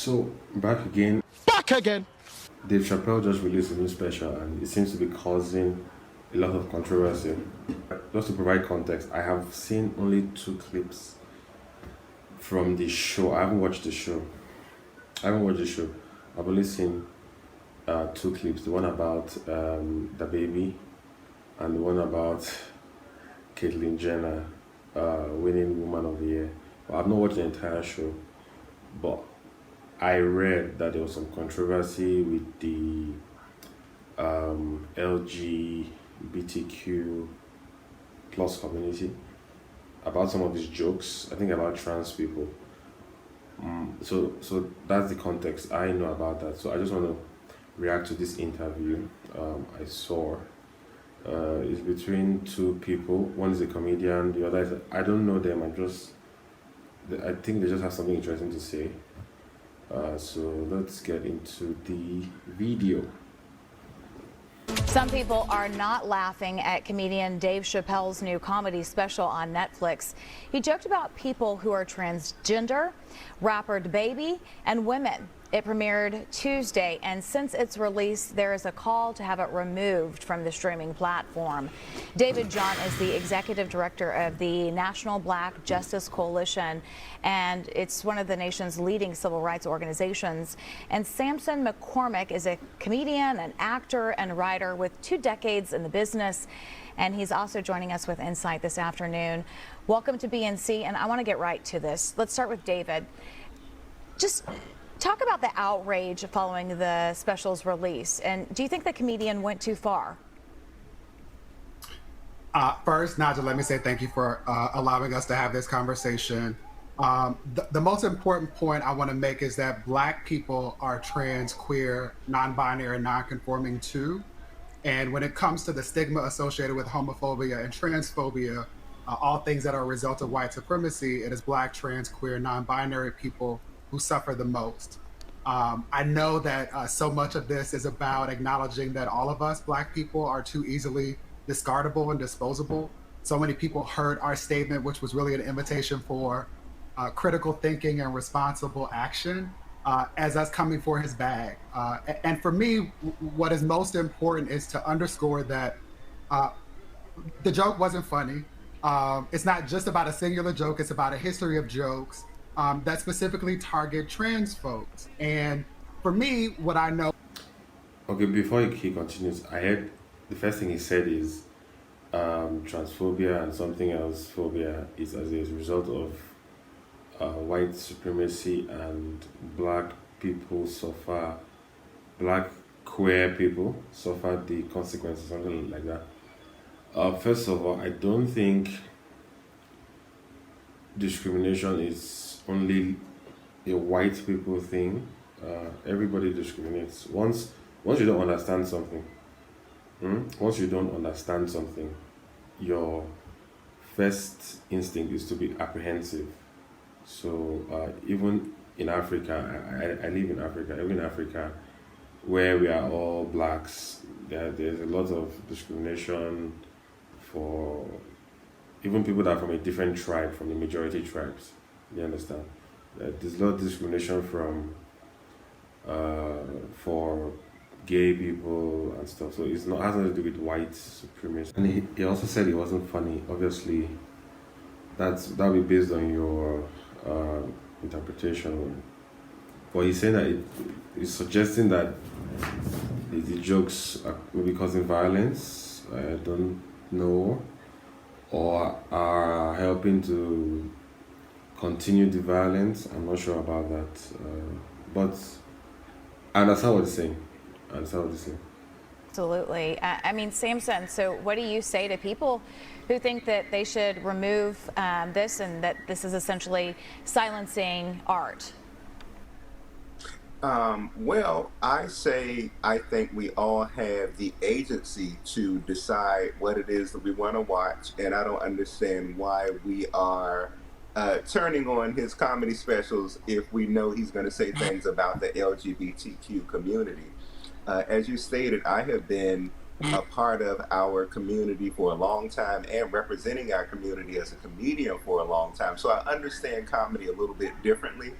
So back again, Back again. Dave Chappelle just released a new special, and it seems to be causing a lot of controversy. Just to provide context, I have seen only two clips from the show. I haven't watched the show. I've only seen two clips. The one about the baby, and the one about Caitlyn Jenner winning Woman of the Year. But I've not watched the entire show. But I read that there was some controversy with the LGBTQ plus community about some of these jokes. I think about trans people. So that's the context I know about that. So I just want to react to this interview I saw. It's between two people. One is a comedian. The other is I don't know them. I think they just have something interesting to say. So let's get into the video. Some people are not laughing at comedian Dave Chappelle's new comedy special on Netflix. He joked about people who are transgender, rapper DaBaby, and women. It premiered Tuesday, and since its release, there is a call to have it removed from the streaming platform. David John is the executive director of the National Black Justice Coalition, and it's one of the nation's leading civil rights organizations. And Samson McCormick is a comedian, an actor, and writer with 2 decades in the business. And he's also joining us with insight this afternoon. Welcome to BNC, and I want to get right to this. Let's start with David. Just talk about the outrage following the special's release, and do you think the comedian went too far? First, Naja, let me say thank you for allowing us to have this conversation. The most important point I want to make is that Black people are trans, queer, non-binary, and non-conforming too. And when it comes to the stigma associated with homophobia and transphobia, all things that are a result of white supremacy, it is Black, trans, queer, non-binary people who suffer the most. I know that so much of this is about acknowledging that all of us Black people are too easily discardable and disposable. So many people heard our statement, which was really an invitation for critical thinking and responsible action, as us coming for his bag. And for me, what is most important is to underscore that the joke wasn't funny. It's not just about a singular joke, it's about a history of jokes that specifically target trans folks. And for me, what I know. Okay, before he continues, I heard the first thing he said is transphobia and something else phobia is as a result of white supremacy, and Black people suffer, Black queer people suffer the consequences, something like that. First of all, I don't think discrimination is only a white people thing. Everybody discriminates. Once you don't understand something, your first instinct is to be apprehensive. So even in Africa, I live in Africa. Even in Africa, where we are all Blacks, there's a lot of discrimination for even people that are from a different tribe, from the majority tribes. You understand? There's a lot of discrimination from for gay people and stuff. So it's not has nothing to do with white supremacy. And he also said it wasn't funny. Obviously, that'll be based on your interpretation. But he's saying that he's suggesting that the jokes will be causing violence. I don't know, or are helping to continue the violence. I'm not sure about that, but I understand what he's saying. Absolutely. I mean, Samson, so what do you say to people who think that they should remove this and that this is essentially silencing art? Well, I think we all have the agency to decide what it is that we want to watch, and I don't understand why we are turning on his comedy specials if we know he's going to say things about the LGBTQ community. As you stated, I have been a part of our community for a long time and representing our community as a comedian for a long time. So I understand comedy a little bit differently.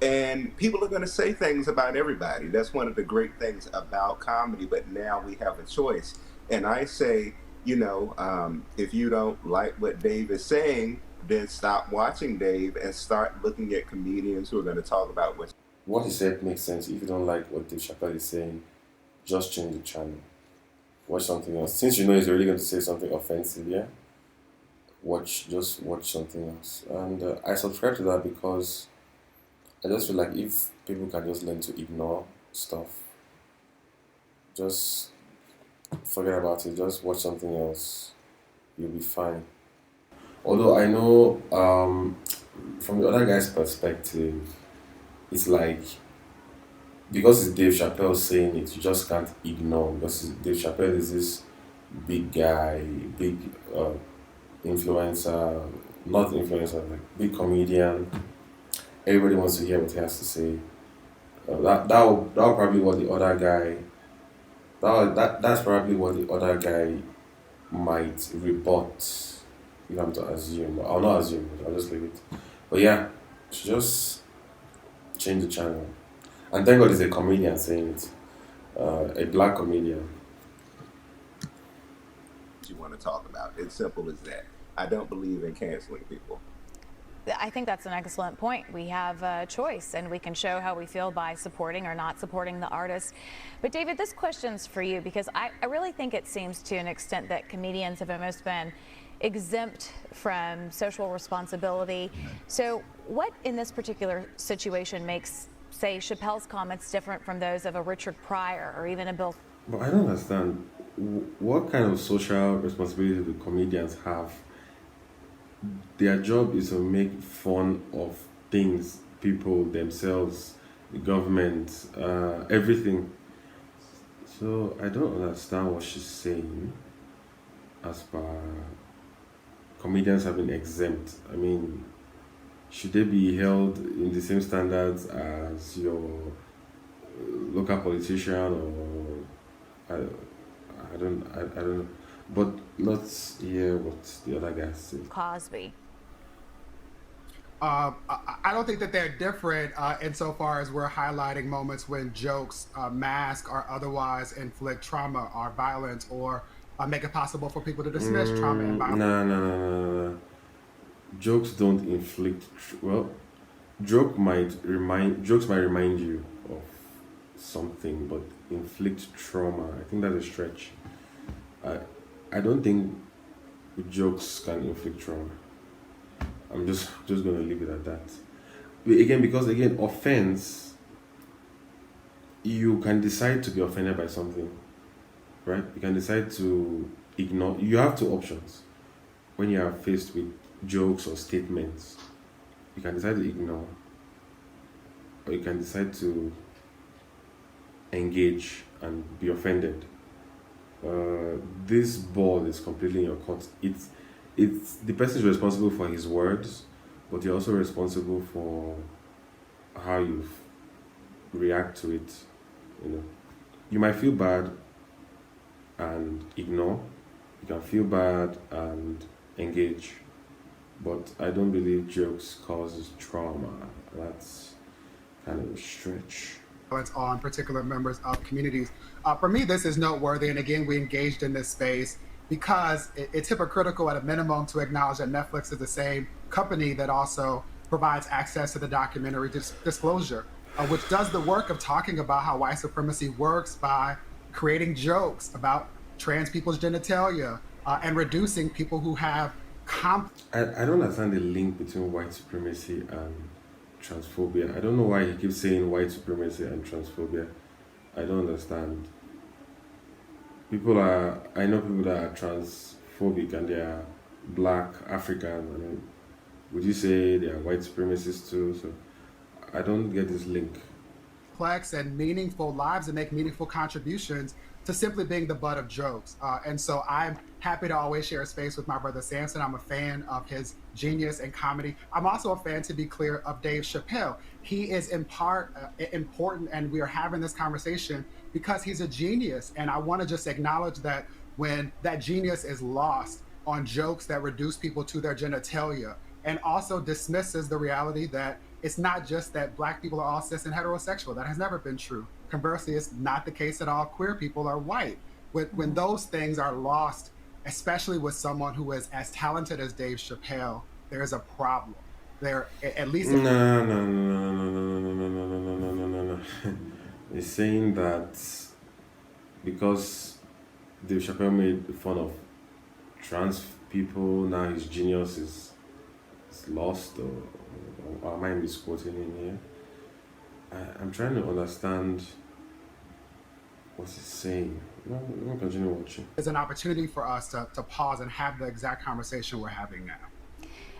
And people are going to say things about everybody. That's one of the great things about comedy. But now we have a choice. And I say, if you don't like what Dave is saying, then stop watching Dave and start looking at comedians who are going to talk about What he said makes sense. If you don't like what Dave Chappelle is saying, just change the channel. Watch something else. Since you know he's already going to say something offensive, yeah? Just watch something else. And I subscribe to that because I just feel like if people can just learn to ignore stuff, just forget about it, just watch something else, you'll be fine. Although I know from the other guy's perspective, it's like because it's Dave Chappelle saying it, you just can't ignore because Dave Chappelle is this big guy, big influencer, not influencer, like big comedian. Everybody wants to hear what he has to say. That probably what the other guy. That's probably what the other guy might rebut. If I'm to assume, I'll not assume. I'll just leave it. But yeah, just change the channel. And thank God it's a comedian saying it, a black comedian. you want to talk about. It's simple as that. I don't believe in canceling people. I think that's an excellent point. We have a choice, and we can show how we feel by supporting or not supporting the artist. But David, this question's for you because I really think it seems to an extent that comedians have almost been exempt from social responsibility. So what in this particular situation makes, say, Chappelle's comments different from those of a Richard Pryor or even a Bill? But I don't understand what kind of social responsibility do comedians have. Their job is to make fun of things, people, themselves, the government, everything. So I don't understand what she's saying as per comedians have been exempt. I mean, should they be held in the same standards as your local politician or I don't know. But let's hear what the other guys say. Cosby. I don't think that they're different insofar as we're highlighting moments when jokes mask or otherwise inflict trauma or violence or make it possible for people to dismiss trauma and violence. No. Jokes don't inflict. Jokes might remind you of something, but inflict trauma. I think that's a stretch. I don't think jokes can inflict trauma. I'm just gonna leave it at that. Because offense, you can decide to be offended by something, right? You can decide to ignore. You have two options when you are faced with jokes or statements. You can decide to ignore, or you can decide to engage and be offended. This ball is completely in your court. It's the person is responsible for his words, but you're also responsible for how you react to it. You might feel bad and ignore. You can feel bad and engage, but I don't believe jokes causes trauma. That's kind of a stretch. On particular members of communities. For me, this is noteworthy, and again, we engaged in this space because it's hypocritical at a minimum to acknowledge that Netflix is the same company that also provides access to the documentary disclosure, which does the work of talking about how white supremacy works by creating jokes about trans people's genitalia and reducing people who have I don't understand the link between white supremacy and transphobia. I don't know why he keeps saying white supremacy and transphobia. I don't understand. I know people that are transphobic and they are black, African. I mean, would you say they are white supremacists too? So I don't get this link. Complex and meaningful lives and make meaningful contributions to simply being the butt of jokes. And so I'm happy to always share space with my brother Samson. I'm a fan of his genius and comedy. I'm also a fan, to be clear, of Dave Chappelle. He is in part important, and we are having this conversation because he's a genius. And I want to just acknowledge that when that genius is lost on jokes that reduce people to their genitalia, and also dismisses the reality that it's not just that Black people are all cis and heterosexual. That has never been true. Conversely, it's not the case that all queer people are white. When those things are lost, especially with someone who is as talented as Dave Chappelle, there is a problem. There, at least. No, no, no, no, no, no, no, no, no, no, no, no, no. He's saying that because Dave Chappelle made fun of trans people, now his genius is lost, or am I misquoting him here? I'm trying to understand what he's saying. We'll continue watching. It's an opportunity for us to pause and have the exact conversation we're having now.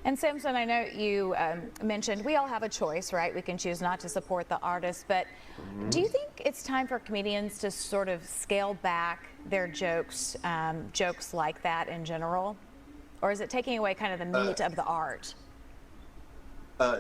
And Samson, I know you mentioned we all have a choice, right? We can choose not to support the artist, but do you think it's time for comedians to sort of scale back their jokes like that in general? Or is it taking away kind of the meat of the art?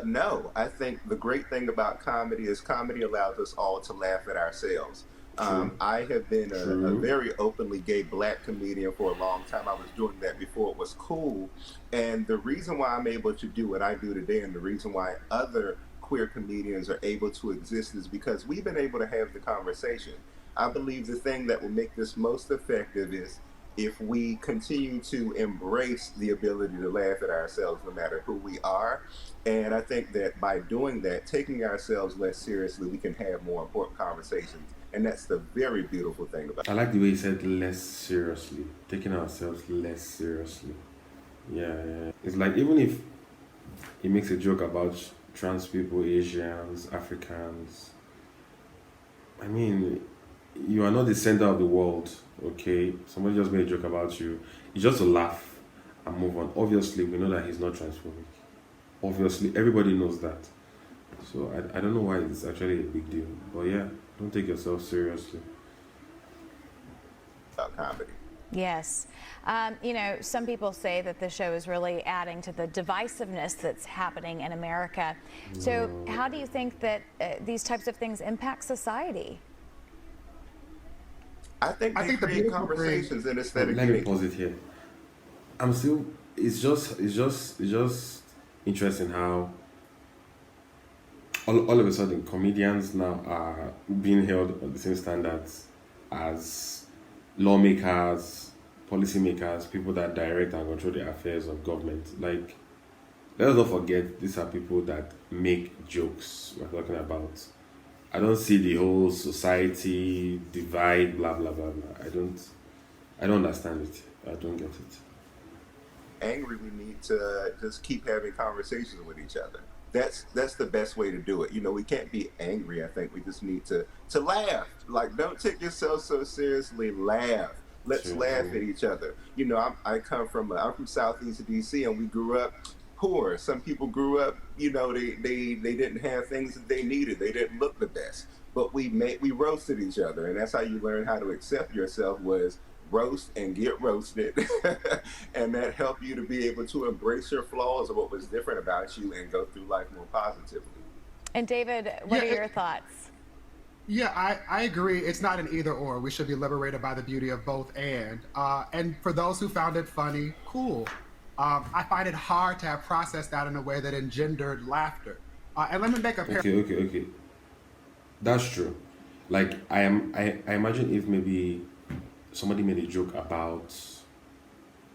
No, I think the great thing about comedy is comedy allows us all to laugh at ourselves. I have been a very openly gay Black comedian for a long time. I was doing that before it was cool. And the reason why I'm able to do what I do today, and the reason why other queer comedians are able to exist, is because we've been able to have the conversation. I believe the thing that will make this most effective is if we continue to embrace the ability to laugh at ourselves no matter who we are. And I think that by doing that, taking ourselves less seriously, we can have more important conversations. And that's the very beautiful thing about it. I like the way he said less seriously, taking ourselves less seriously. Yeah. It's like even if he makes a joke about trans people, Asians, Africans, I mean, you are not the center of the world, okay? Somebody just made a joke about you. It's just to laugh and move on. Obviously, we know that he's not transphobic. Obviously, everybody knows that. So I don't know why it's actually a big deal. But yeah, don't take yourself seriously. About comedy. Yes. You know, some people say that the show is really adding to the divisiveness that's happening in America. So how do you think that these types of things impact society? I think they create conversations and instead of Let me pause it here. It's just interesting how all of a sudden comedians now are being held on the same standards as lawmakers, policymakers, people that direct and control the affairs of government. Like, let us not forget, these are people that make jokes we're talking about. I don't see the whole society divide, blah blah blah blah. I don't understand it. I don't get it. Angry, we need to just keep having conversations with each other. That's the best way to do it. You know, we can't be angry. I think we just need to laugh. Like, don't take yourself so seriously. Laugh. Let's laugh at each other. You know, I'm from Southeast DC, and we grew up poor. Some people grew up, you know, they didn't have things that they needed. They didn't look the best. But we roasted each other, and that's how you learn how to accept yourself, was roast and get roasted. And that helped you to be able to embrace your flaws or what was different about you and go through life more positively. And David, what are your thoughts? Yeah, I agree. It's not an either or. We should be liberated by the beauty of both and. And for those who found it funny, cool. I find it hard to have processed that in a way that engendered laughter. And let me make a Okay. That's true. Like, I imagine if maybe somebody made a joke about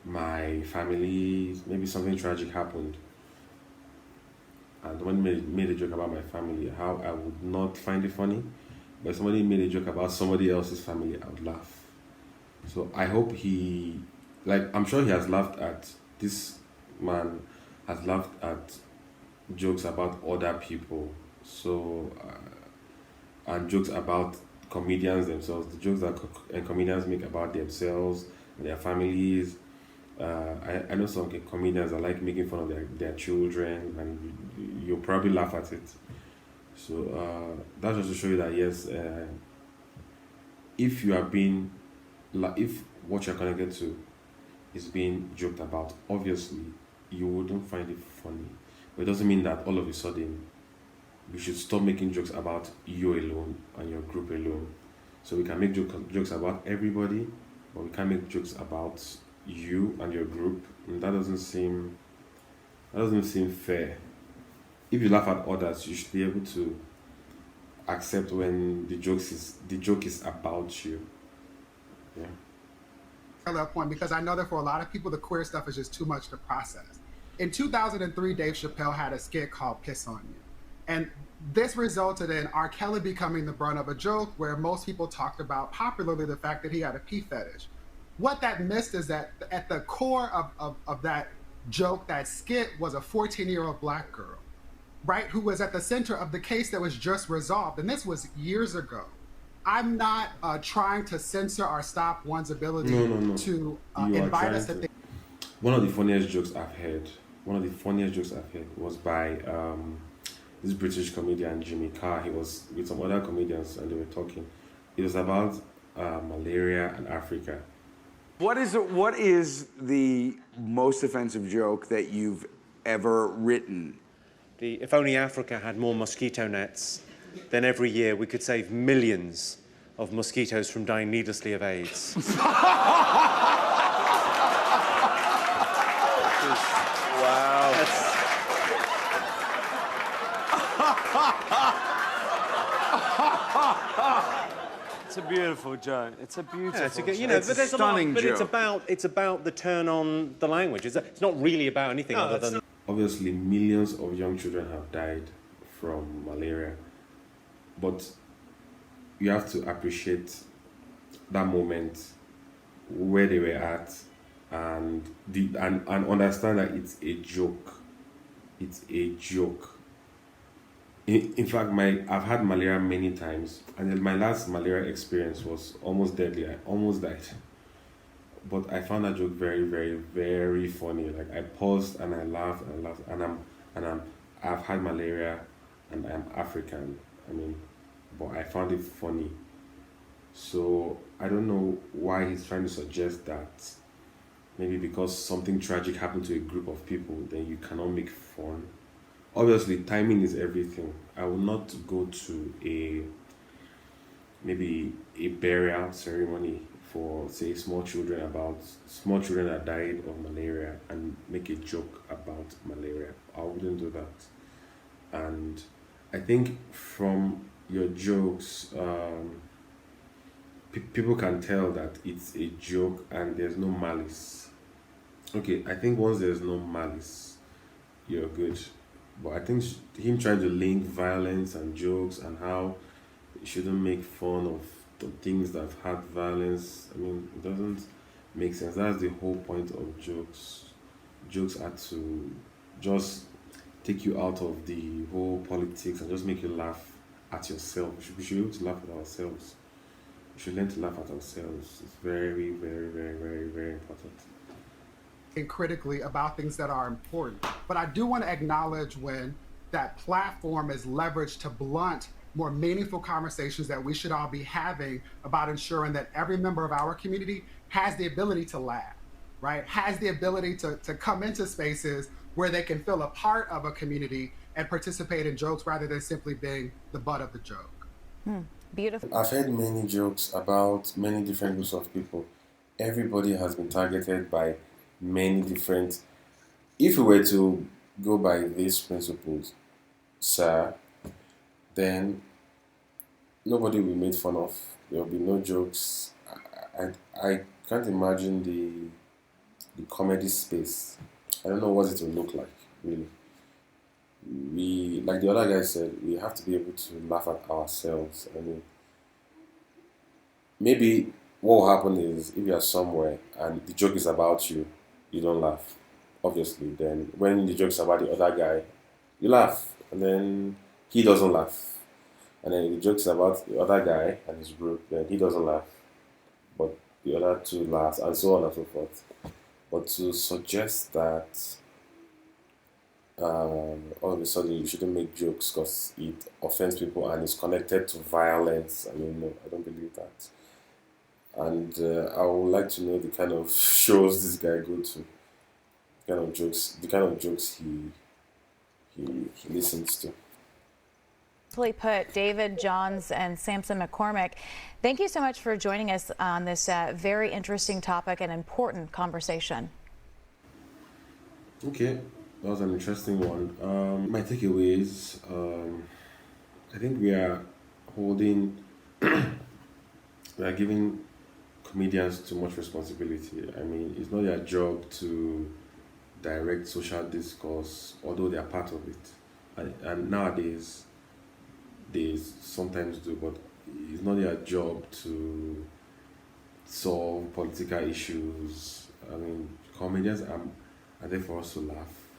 my family, maybe something tragic happened, and somebody made a joke about my family, how I would not find it funny. But if somebody made a joke about somebody else's family, I would laugh. So I hope I'm sure he has laughed at, this man has laughed at jokes about other people. So, and jokes about comedians themselves, the jokes that comedians make about themselves and their families. I know some comedians that like making fun of their children, and you'll probably laugh at it. So that's just to show you that, yes, if you are being like if what you're connected to is being joked about, obviously you wouldn't find it funny. But it doesn't mean that all of a sudden we should stop making jokes about you alone and your group alone. So we can make jokes about everybody, but we can't make jokes about you and your group. And that doesn't seem fair. If you laugh at others, you should be able to accept when the joke is about you. Yeah. That point because I know that for a lot of people, the queer stuff is just too much to process. In 2003, Dave Chappelle had a skit called Piss on You. And this resulted in R. Kelly becoming the brunt of a joke where most people talked about popularly the fact that he had a pee fetish. What that missed is that at the core of that joke, that skit, was a 14-year-old Black girl, right, who was at the center of the case that was just resolved. And this was years ago. I'm not trying to censor or stop one's ability No. to You are invite trying us to to. think. One of the funniest jokes I've heard. One of the funniest jokes I've heard was by this British comedian Jimmy Carr. He was with some other comedians and they were talking. It was about malaria and Africa. What is the most offensive joke that you've ever written? If only Africa had more mosquito nets, then every year we could save millions of mosquitoes from dying needlessly of AIDS. Wow. It's a beautiful joke. It's a beautiful. Yeah, it's a good, joke. but there's stunning a lot, joke. it's about the turn on the language. It's not really about anything other than. Obviously, millions of young children have died from malaria, but you have to appreciate that moment where they were at and understand that it's a joke. It's a joke. In fact, I've had malaria many times, and then my last malaria experience was almost deadly. I almost died, but I found that joke very, very, very funny. Like I paused and I laughed and laughed, I've had malaria, and I'm African. I mean, but I found it funny. So I don't know why he's trying to suggest that maybe because something tragic happened to a group of people, then you cannot make fun. Obviously, timing is everything. I will not go to maybe a burial ceremony for, say, small children that died of malaria and make a joke about malaria. I wouldn't do that. And I think from your jokes, people can tell that it's a joke and there's no malice. Okay, I think once there's no malice, you're good. But I think him trying to link violence and jokes and how you shouldn't make fun of the things that have had violence, I mean, it doesn't make sense. That's the whole point of jokes. Jokes are to just take you out of the whole politics and just make you laugh at yourself. We should be able to laugh at ourselves. We should learn to laugh at ourselves. It's very, very, very, very, very important. And critically about things that are important. But I do want to acknowledge when that platform is leveraged to blunt more meaningful conversations that we should all be having about ensuring that every member of our community has the ability to laugh, right? Has the ability to come into spaces where they can feel a part of a community and participate in jokes rather than simply being the butt of the joke. Beautiful. I've heard many jokes about many different groups of people. Everybody has been targeted by many different. If we were to go by these principles, sir, then nobody will be made fun of. There will be no jokes. I can't imagine the comedy space. I don't know what it will look like, really. We, like the other guy said, we have to be able to laugh at ourselves. I mean, maybe what will happen is if you are somewhere and the joke is about you, you don't laugh, obviously. Then when the joke is about the other guy, you laugh, and then he doesn't laugh. And then the joke is about the other guy and his group, then he doesn't laugh, but the other two laugh, and so on and so forth. But to suggest that all of a sudden you shouldn't make jokes because it offends people and is connected to violence, I mean, no, I don't believe that. And I would like to know the kind of shows this guy go to, the kind of jokes he listens to. Put, David Johns and Samson McCormick, thank you so much for joining us on this very interesting topic and important conversation. Okay, that was an interesting one. My takeaways, I think we are holding, we are giving comedians too much responsibility. I mean, it's not their job to direct social discourse, although they are part of it. And nowadays, they sometimes do, but it's not their job to solve political issues. I mean, comedians are there for us to laugh.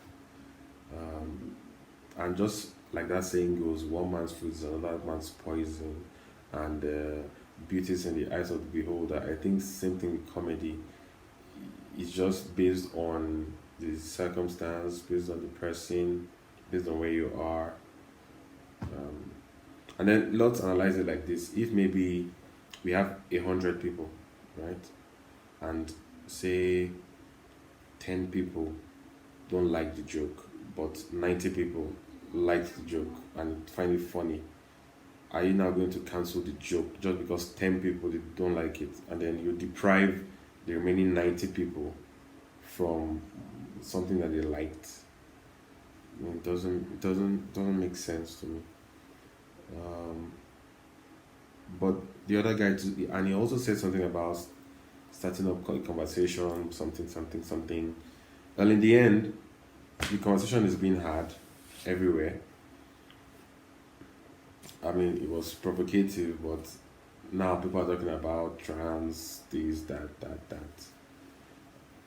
And just like that saying goes, one man's food is another man's poison, and beauty is in the eyes of the beholder. I think same thing with comedy. It's just based on the circumstance, based on the person, based on where you are. And then let's analyze it like this. If maybe we have 100 people, right? And say 10 people don't like the joke, but 90 people like the joke and find it funny. Are you now going to cancel the joke just because 10 people don't like it, and then you deprive the remaining 90 people from something that they liked? I mean, it doesn't make sense to me. But the other guy too, and he also said something about starting up a conversation, something. Well, in the end, the conversation is being had everywhere. I mean, it was provocative, but now people are talking about trans, this, that.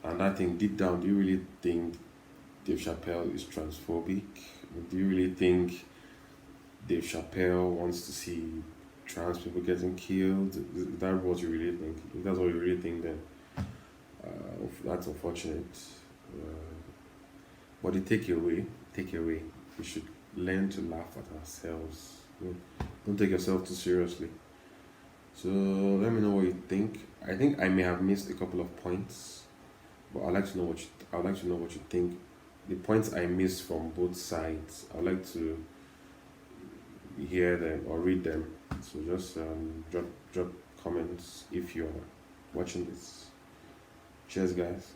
And I think deep down, do you really think Dave Chappelle is transphobic? Do you really think Dave Chappelle wants to see trans people getting killed? Is that what you really think? If that's what you really think, then that's unfortunate. But the takeaway, we should learn to laugh at ourselves. Don't take yourself too seriously. So let me know what you think. I think I may have missed a couple of points, but I'd like to know what you think. The points I missed from both sides, I'd like to hear them or read them. So just drop comments if you're watching this. Cheers, guys.